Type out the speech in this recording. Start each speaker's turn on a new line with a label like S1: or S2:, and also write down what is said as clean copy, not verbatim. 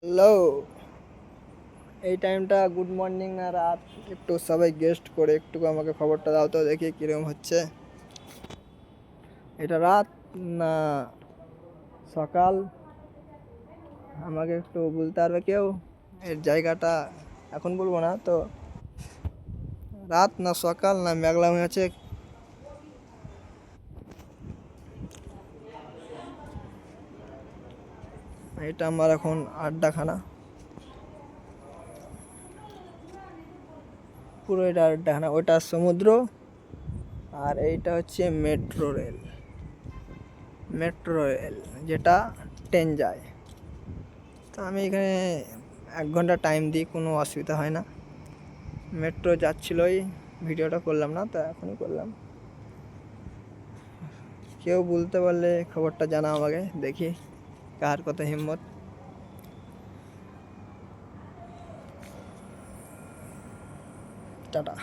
S1: Hello. এই টাইমটা good morning না রাত? একটু সবাই গেস্ট করে একটু আমাকে খবরটা দাও তো, দেখি কীরকম হচ্ছে। এটা রাত না সকাল? আমাকে একটু বলতে পারবে কেউ? এর জায়গাটা এখন বলবো না তো। রাত না সকাল না মেঘলা হয়ে আছে? এটা আমার এখন আড্ডাখানা, পুরো এটা আড্ডাখানা। ওটা সমুদ্র আর এইটা হচ্ছে মেট্রো রেল যেটা ট্রেন যায়। তো আমি এখানে 1 ঘন্টা টাইম দিই, কোনো অসুবিধা হয় না। মেট্রো যাচ্ছিলোই, ভিডিওটা করলাম না, তো এখনই করলাম। কেউ বলতে পারলে খবরটা জানা আমাকে, দেখি কার কত হিম্মত। টাটা।